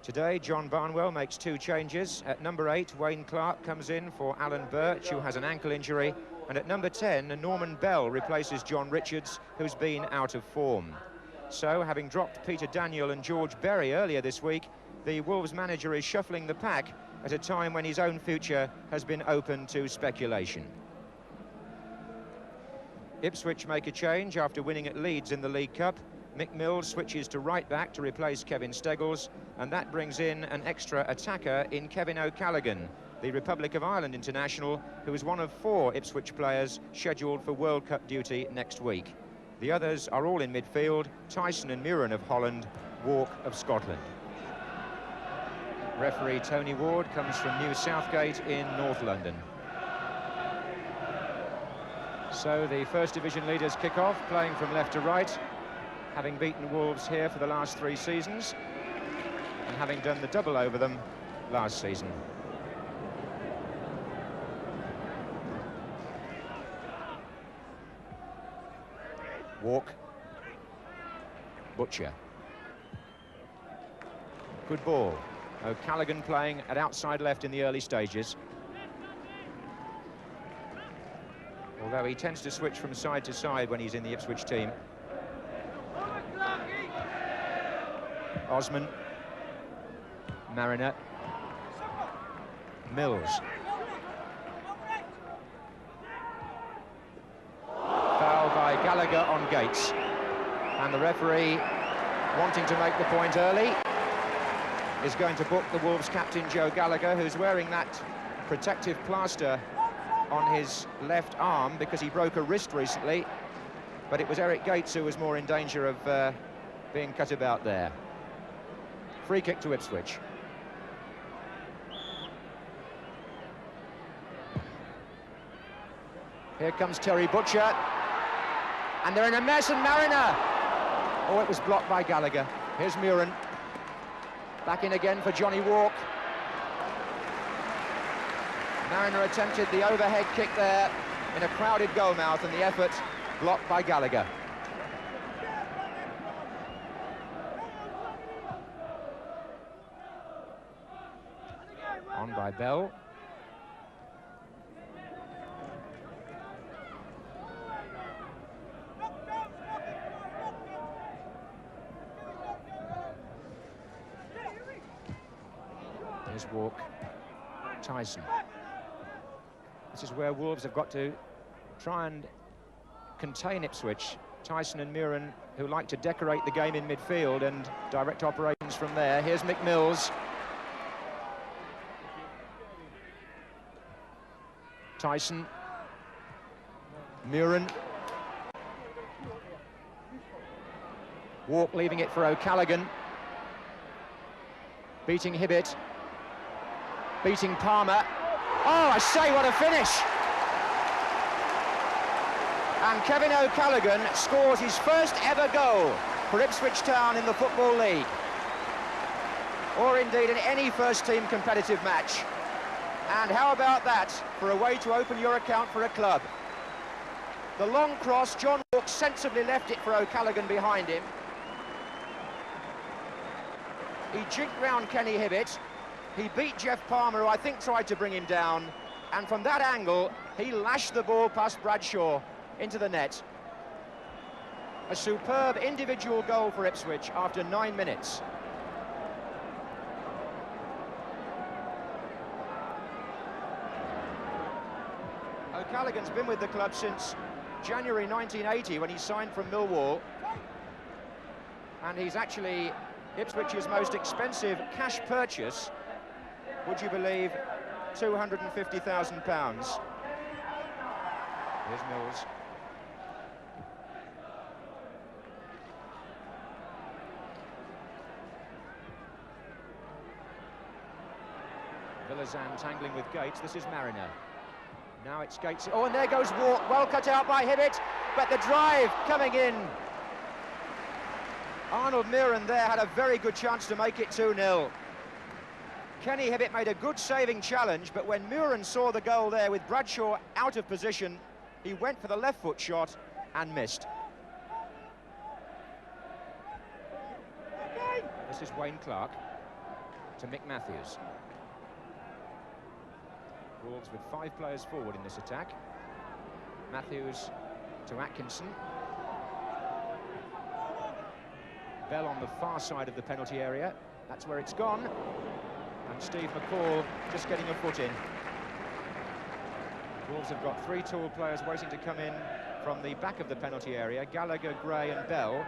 Today, John Barnwell makes 2 changes. At number 8, Wayne Clark comes in for Alan Birch, who has an ankle injury. And at number 10, Norman Bell replaces John Richards, who's been out of form. So, having dropped Peter Daniel and George Berry earlier this week, the Wolves manager is shuffling the pack at a time when his own future has been open to speculation. Ipswich make a change after winning at Leeds in the League Cup. Mick Mills switches to right back to replace Kevin Steggles, and that brings in an extra attacker in Kevin O'Callaghan, the Republic of Ireland international, who is one of 4 Ipswich players scheduled for World Cup duty next week. The others are all in midfield: Tyson and Muren of Holland, Walk of Scotland. Referee Tony Ward comes from New Southgate in North London. So the First Division leaders kick off, playing from left to right, having beaten Wolves here for the last 3 seasons and having done the double over them last season. Walk. Butcher. Good ball. O'Callaghan playing at outside left in the early stages. Although he tends to switch from side to side when he's in the Ipswich team. Osman. Mariner. Mills. Foul by Gallagher on Gates. And the referee, wanting to make the point early, is going to book the Wolves captain Joe Gallagher, who's wearing that protective plaster on his left arm because he broke a wrist recently. But it was Eric Gates who was more in danger of being cut about there. Free kick to Ipswich. Here comes Terry Butcher. And they're in a mess, and Mariner. Oh, it was blocked by Gallagher. Here's Muren. Back in again for Johnny Walk. Mariner attempted the overhead kick there in a crowded goal mouth, and the effort blocked by Gallagher. On by Bell. Here's Walk. Tyson. This is where Wolves have got to try and contain Ipswich. Tyson and Muren, who like to decorate the game in midfield and direct operations from there. Here's Mick Mills. Tyson. Muren. Walk leaving it for O'Callaghan. Beating Hibbett. Beating Palmer. Oh, I say, what a finish! And Kevin O'Callaghan scores his first ever goal for Ipswich Town in the Football League. Or indeed in any first-team competitive match. And how about that for a way to open your account for a club? The long cross, John Walk sensibly left it for O'Callaghan behind him. He jinked round Kenny Hibbett. He beat Jeff Palmer, who I think tried to bring him down. And from that angle, he lashed the ball past Bradshaw into the net. A superb individual goal for Ipswich after 9 minutes. O'Callaghan's been with the club since January 1980 when he signed from Millwall. And he's actually Ipswich's most expensive cash purchase. Would you believe, £250,000. Here's Mills. Villazan tangling with Gates. This is Mariner. Now it's Gates. Oh, and there goes Walk. Well cut out by Hibbett, but the drive coming in. Arnold Muren there had a very good chance to make it 2-0. Kenny Hibbett made a good saving challenge, but when Muren saw the goal there with Bradshaw out of position, he went for the left foot shot and missed. This is Wayne Clark. to Mick Matthews. Wolves with 5 players forward in this attack. Matthews to Atkinson. Bell on the far side of the penalty area. That's where it's gone. And Steve McCall just getting a foot in. Wolves have got 3 tall players waiting to come in from the back of the penalty area. Gallagher, Gray and Bell.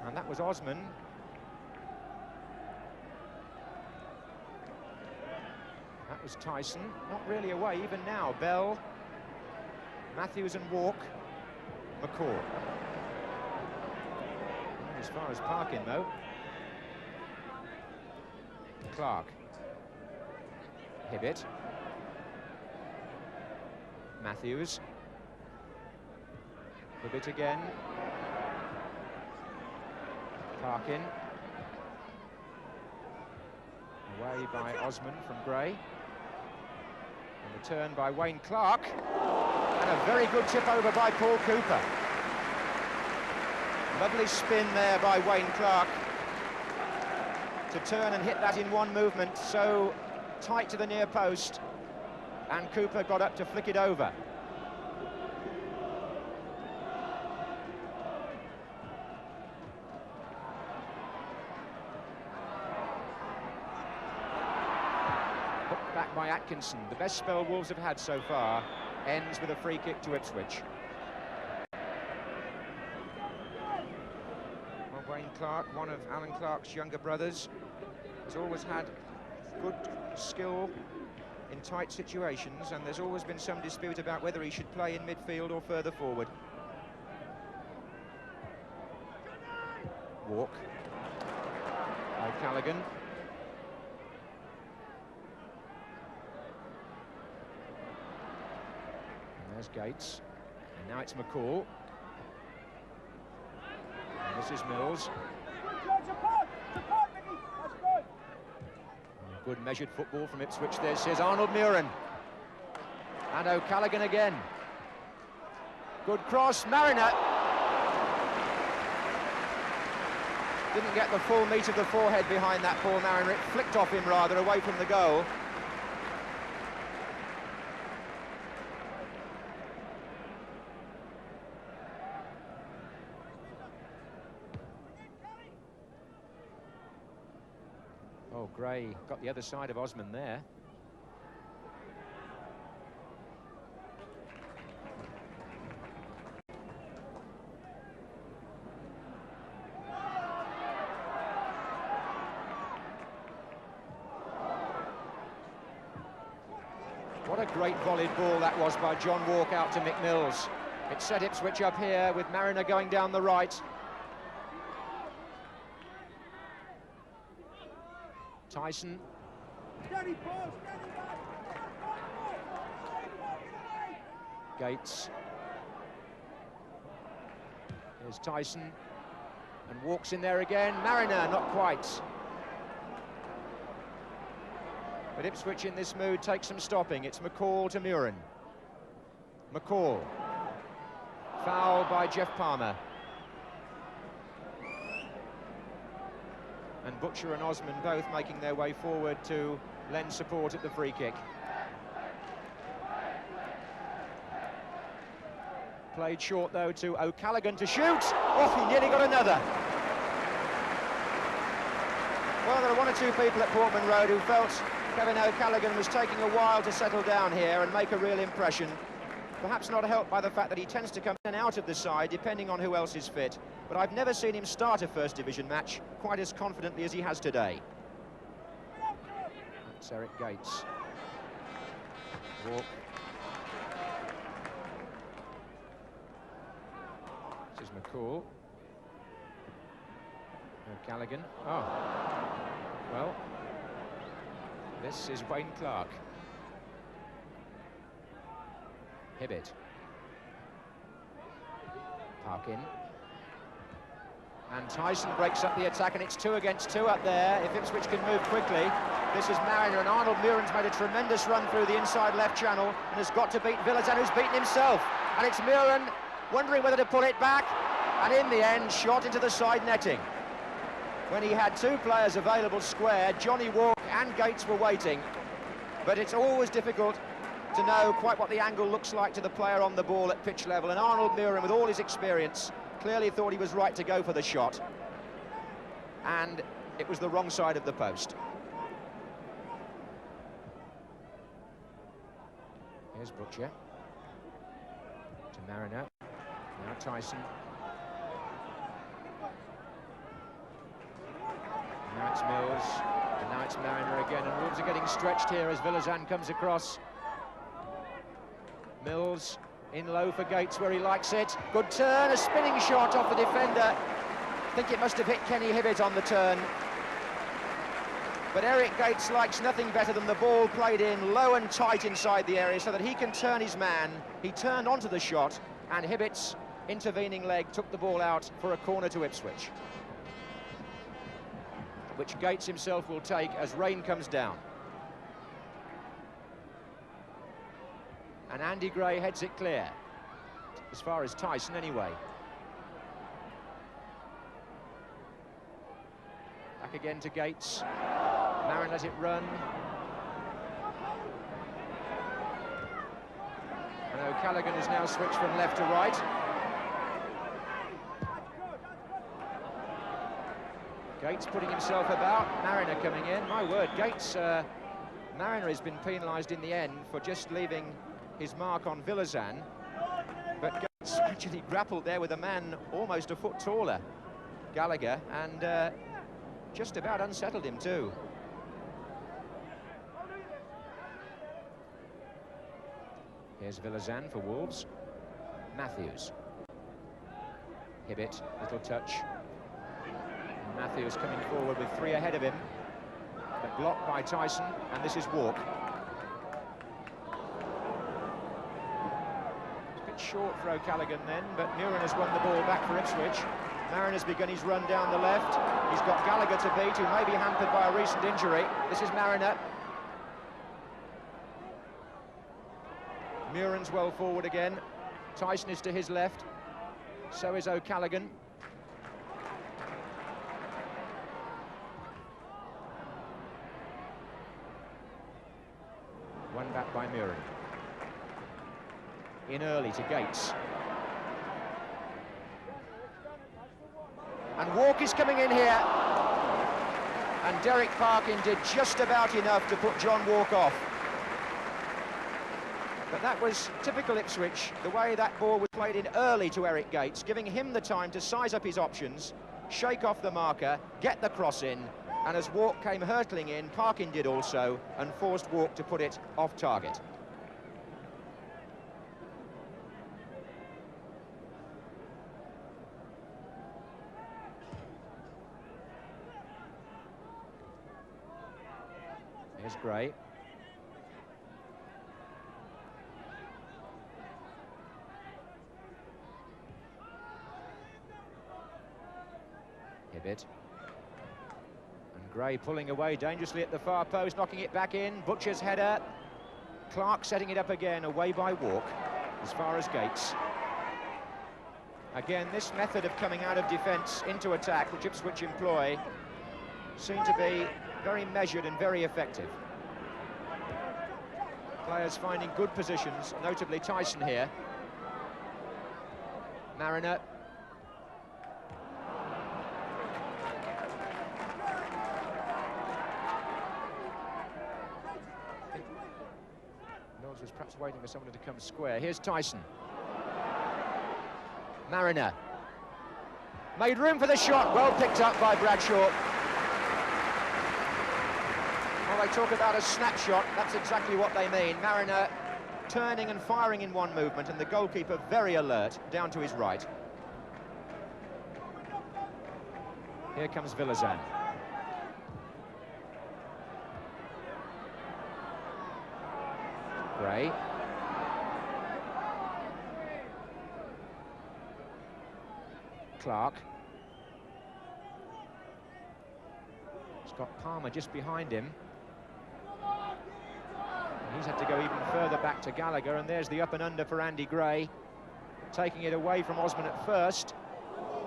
And that was Osman. That was Tyson. Not really away even now. Bell, Matthews and Walk, McCall. Not as far as Parkin though. Clark. Hibbett. Matthews. Hibbett again. Parkin. Away by Osman from Gray. And return by Wayne Clark. And a very good tip over by Paul Cooper. Lovely spin there by Wayne Clark to turn and hit that in one movement, so tight to the near post, and Cooper got up to flick it over. Hooked back by Atkinson. The best spell Wolves have had so far ends with a free kick to Ipswich. Well, Wayne Clark, one of Alan Clark's younger brothers, has always had good skill in tight situations, and there's always been some dispute about whether he should play in midfield or further forward. Walk. O'Callaghan. And there's Gates. And now it's McCall. And this is Mills. Good measured football from Ipswich. This is Arnold Muren. And O'Callaghan again. Good cross, Mariner. Didn't get the full meat of the forehead behind that ball, Mariner. It flicked off him rather, away from the goal. Oh, Gray got the other side of Osman there. What a great volleyed ball that was by John Walk out to Mick Mills. It set Ipswich up here with Mariner going down the right. Tyson. Gates. There's Tyson. And Walks in there again. Mariner, not quite. But Ipswich in this mood takes some stopping. It's McCall to Muren. McCall. Foul by Jeff Palmer. And Butcher and Osman both making their way forward to lend support at the free kick. Played short though to O'Callaghan to shoot. Oh, he nearly got another. Well, there are 1 or 2 people at Portman Road who felt Kevin O'Callaghan was taking a while to settle down here and make a real impression. Perhaps not helped by the fact that he tends to come in and out of the side, depending on who else is fit. But I've never seen him start a First Division match quite as confidently as he has today. That's Eric Gates. Walk. This is McCall. O'Callaghan. Oh. Well, this is Wayne Clark. Hibbett. Parkin. And Tyson breaks up the attack, and it's 2 against 2 up there. If Ipswich can move quickly, this is Mariner, and Arnold Muren's made a tremendous run through the inside left channel and has got to beat Villazan, who's beaten himself. And it's Muren wondering whether to pull it back. and in the end, shot into the side netting. When he had two players available square, Johnny Walk and Gates were waiting, but it's always difficult to know quite what the angle looks like to the player on the ball at pitch level, and Arnold Muren, with all his experience, clearly thought he was right to go for the shot, and it was the wrong side of the post. Here's Butcher to Mariner, now Tyson. Now it's Mills, and now it's Mariner again, and Wolves are getting stretched here as Villazan comes across. Mills in low for Gates where he likes it. Good turn, a spinning shot off the defender. I think it must have hit Kenny Hibbett on the turn. But Eric Gates likes nothing better than the ball played in low and tight inside the area so that he can turn his man. He turned onto the shot, and Hibbett's intervening leg took the ball out for a corner to Ipswich, which Gates himself will take as rain comes down. And Andy Gray heads it clear, as far as Tyson anyway. Back again to Gates. Marin let it run. And O'Callaghan has now switched from left to right. Gates putting himself about, Mariner coming in. My word, Gates, Mariner has been penalised in the end for just leaving his mark on Villazan, but Gates actually grappled there with a man almost a foot taller, Gallagher, and just about unsettled him too. Here's Villazan for Wolves. Matthews. Hibbett, little touch. And Matthews coming forward with three ahead of him, but blocked by Tyson, and this is Walk. Short for O'Callaghan then, but Muren has won the ball back for Ipswich. Marin has begun his run down the left. He's got Gallagher to beat, who may be hampered by a recent injury. This is Mariner. Muren's well forward again. Tyson is to his left. So is O'Callaghan. One back by Muren. In early to Gates. And Walk is coming in here. And Derek Parkin did just about enough to put John Walk off. But that was typical Ipswich, the way that ball was played in early to Eric Gates, giving him the time to size up his options, shake off the marker, get the cross in, and as Walk came hurtling in, Parkin did also, and forced Walk to put it off target. Here's Gray. Hibbett. And Gray pulling away dangerously at the far post, knocking it back in. Butcher's header. Clark setting it up again, away by Walk, as far as Gates. Again, this method of coming out of defence into attack, which Ipswich employ, seemed to be very measured and very effective. Players finding good positions, notably Tyson here. Mariner. Mills was perhaps waiting for someone to come square. Here's Tyson. Mariner. Made room for the shot, well picked up by Bradshaw. Well, they talk about a snapshot, that's exactly what they mean. Mariner turning and firing in one movement, and the goalkeeper very alert, down to his right. Here comes Villazan. Gray. Clark. He's got Palmer just behind him. He's had to go even further back to Gallagher, and there's the up and under for Andy Gray, taking it away from Osman at first.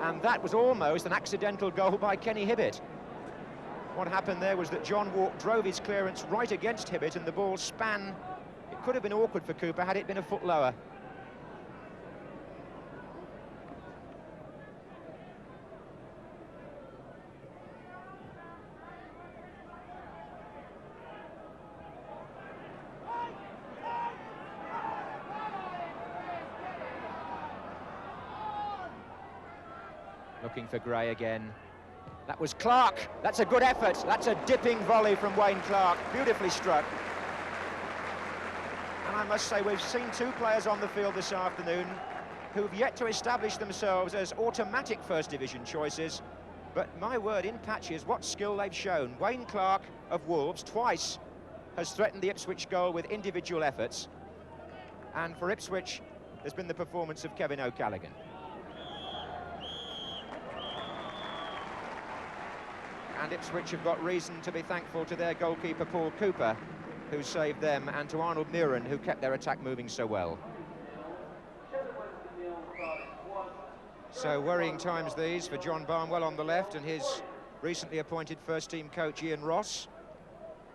And that was almost an accidental goal by Kenny Hibbett. What happened there was that John Walk drove his clearance right against Hibbett and the ball span. It could have been awkward for Cooper had it been a foot lower. Looking for Gray again. That was Clark. That's a good effort. That's a dipping volley from Wayne Clark. Beautifully struck. And I must say, we've seen two players on the field this afternoon who've yet to establish themselves as automatic first division choices. But my word, in patches, what skill they've shown. Wayne Clark of Wolves twice has threatened the Ipswich goal with individual efforts. And for Ipswich, there's been the performance of Kevin O'Callaghan. And Ipswich have got reason to be thankful to their goalkeeper, Paul Cooper, who saved them, and to Arnold Muren, who kept their attack moving so well. So worrying times these for John Barnwell on the left and his recently appointed first-team coach, Ian Ross,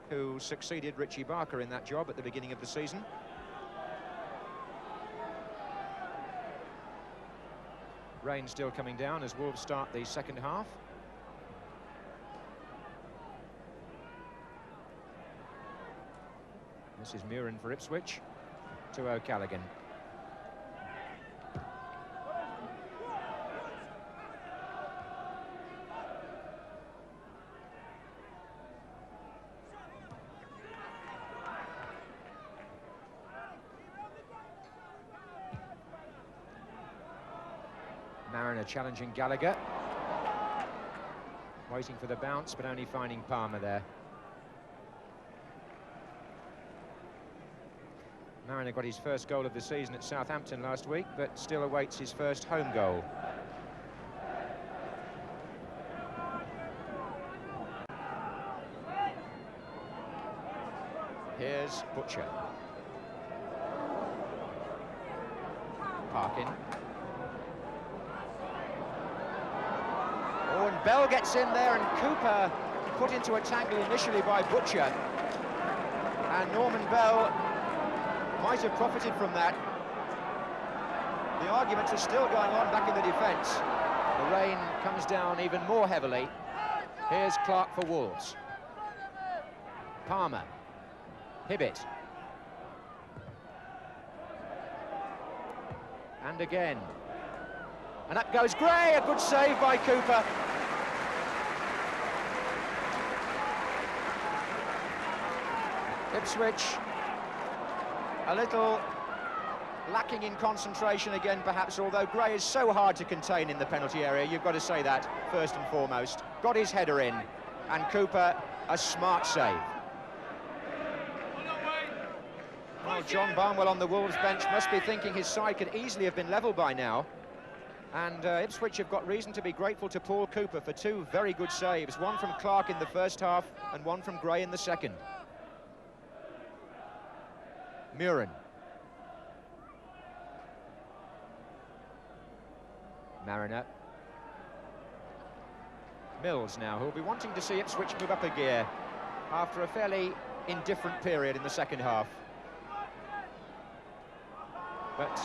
who succeeded Richie Barker in that job at the beginning of the season. Rain still coming down as Wolves start the second half. This is Muren for Ipswich to O'Callaghan. Mariner challenging Gallagher. Waiting for the bounce, but only finding Palmer there. Mariner got his first goal of the season at Southampton last week, but still awaits his first home goal. Here's Butcher. Parkin. Oh, and Bell gets in there, and Cooper put into a tangle initially by Butcher. And Norman Bell might have profited from that. The arguments are still going on back in the defence. The rain comes down even more heavily. Here's Clark for Wolves. Palmer. Hibbett. And again. And up goes Gray, a good save by Cooper. Ipswich a little lacking in concentration again, perhaps, although Gray is so hard to contain in the penalty area, you've got to say that, first and foremost. Got his header in, and Cooper, a smart save. Well, John Barnwell on the Wolves bench must be thinking his side could easily have been level by now. And Ipswich have got reason to be grateful to Paul Cooper for two very good saves, one from Clark in the first half and one from Gray in the second. Muren. Mariner. Mills now, who'll be wanting to see Ipswich move up a gear after a fairly indifferent period in the second half. But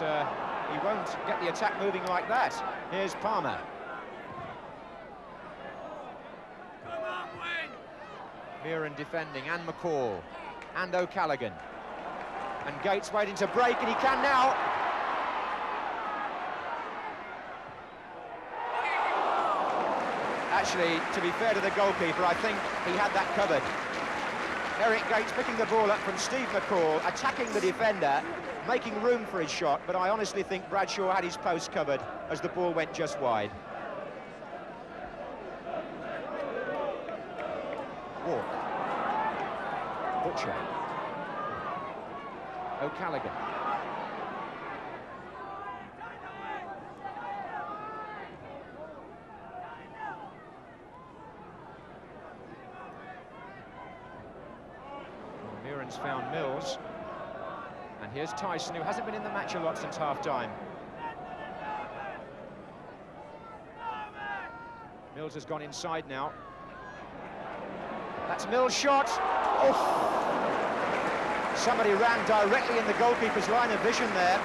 he won't get the attack moving like that. Here's Palmer. Muren defending, and McCall, and O'Callaghan. And Gates waiting to break, and he can now. Actually, to be fair to the goalkeeper, I think he had that covered. Eric Gates picking the ball up from Steve McCall, attacking the defender, making room for his shot, but I honestly think Bradshaw had his post covered as the ball went just wide. Walk. Butcher. O'Callaghan. Muren's found Mills. And here's Tyson, who hasn't been in the match a lot since half-time. Mills has gone inside now. That's Mills' shot. Oh! Somebody ran directly in the goalkeeper's line of vision there.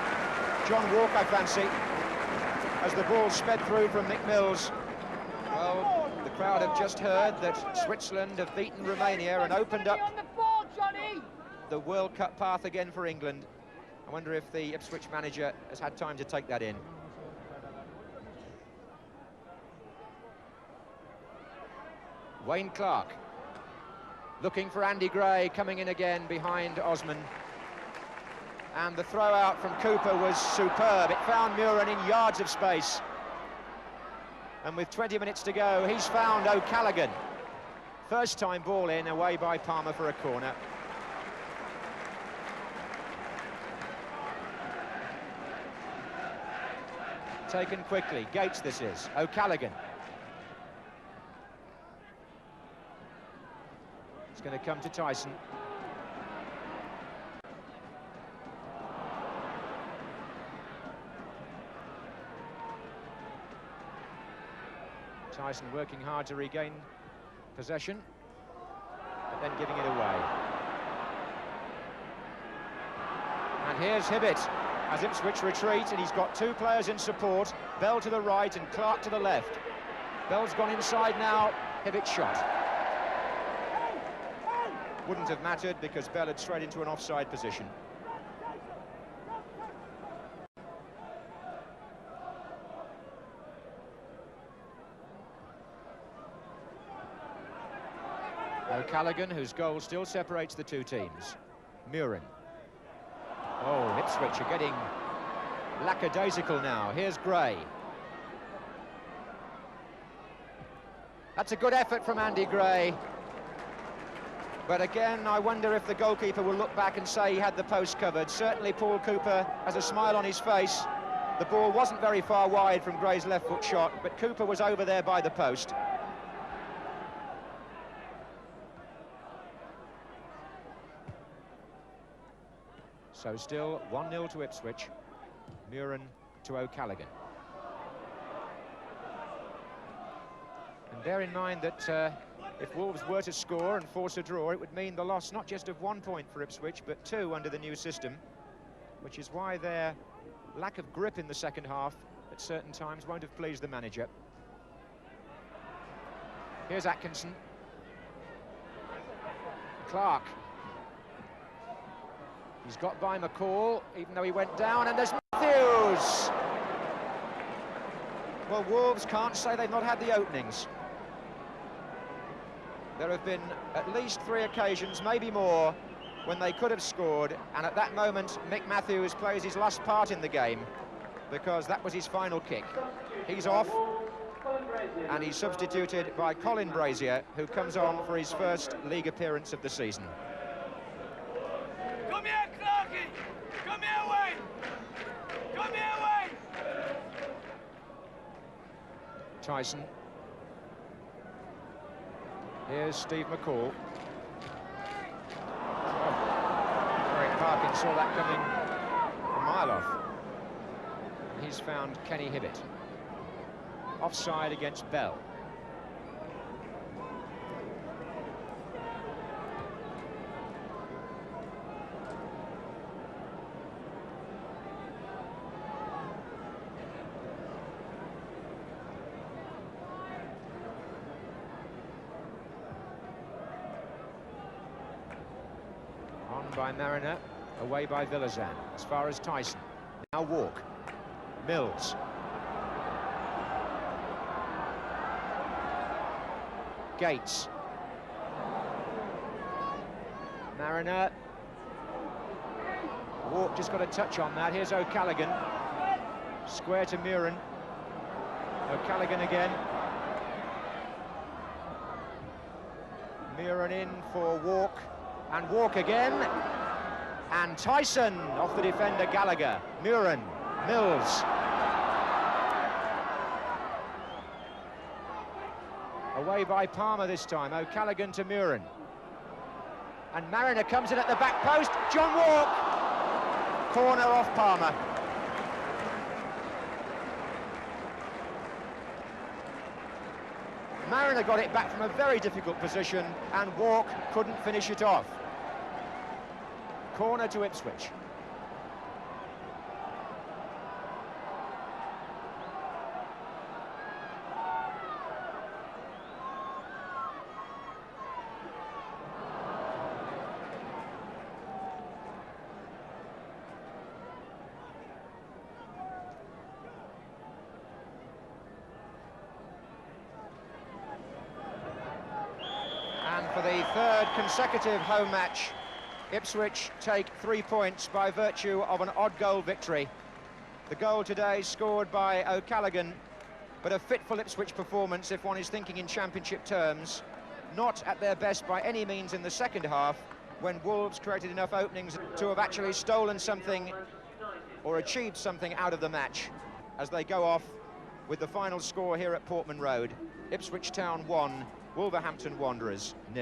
John Walk, I fancy, as the ball sped through from Mick Mills. Well, the crowd have just heard that Switzerland have beaten Romania and opened up the World Cup path again for England. I wonder if the Ipswich manager has had time to take that in. Wayne Clark looking for Andy Gray, coming in again behind Osman. And the throw out from Cooper was superb. It found Muren in yards of space. And with 20 minutes to go, he's found O'Callaghan. First time ball in, away by Palmer for a corner. Taken quickly. Gates this is. O'Callaghan. It's going to come to Tyson. Tyson working hard to regain possession, but then giving it away. And here's Hibbett as Ipswich retreat, and he's got two players in support, Bell to the right and Clark to the left. Bell's gone inside now, Hibbett shot. Wouldn't have mattered because Bell had straight into an offside position. O'Callaghan, whose goal still separates the two teams. Muren. Oh, Ipswich are getting lackadaisical now. Here's Gray. That's a good effort from Andy Gray. But again, I wonder if the goalkeeper will look back and say he had the post covered. Certainly Paul Cooper has a smile on his face. The ball wasn't very far wide from Gray's left foot shot, but Cooper was over there by the post. So still 1-0 to Ipswich. Muren to O'Callaghan. And bear in mind that if Wolves were to score and force a draw, it would mean the loss not just of 1 point for Ipswich, but 2 under the new system, which is why their lack of grip in the second half at certain times won't have pleased the manager. Here's Atkinson. Clark. He's got by McCall, even though he went down, and there's Matthews! Well, Wolves can't say they've not had the openings. There have been at least 3 occasions, maybe more, when they could have scored, and at that moment, Mick Matthews plays his last part in the game, because that was his final kick. He's off, and he's substituted by Colin Brazier, who comes on for his first league appearance of the season. Come here, Clarky! Come here, Wayne! Come here, Wayne! Tyson. Here's Steve McCall. Oh, Eric Parkin saw that coming a mile off. He's found Kenny Hibbett. Offside against Bell. By Mariner, away by Villazan, as far as Tyson. Now Walk. Mills. Gates. Mariner. Walk just got a touch on that. Here's O'Callaghan. Square to Muren. O'Callaghan again. Muren in for Walk. And Walk again, and Tyson off the defender Gallagher. Muren, Mills. Away by Palmer this time, O'Callaghan to Muren. And Mariner comes in at the back post, John Walk! Corner off Palmer. Mariner got it back from a very difficult position, and Walk couldn't finish it off. Corner to Ipswich. And for the third consecutive home match, Ipswich take 3 points by virtue of an odd goal victory. The goal today scored by O'Callaghan, but a fitful Ipswich performance if one is thinking in championship terms. Not at their best by any means in the second half, when Wolves created enough openings to have actually stolen something or achieved something out of the match, as they go off with the final score here at Portman Road. Ipswich Town 1, Wolverhampton Wanderers 0.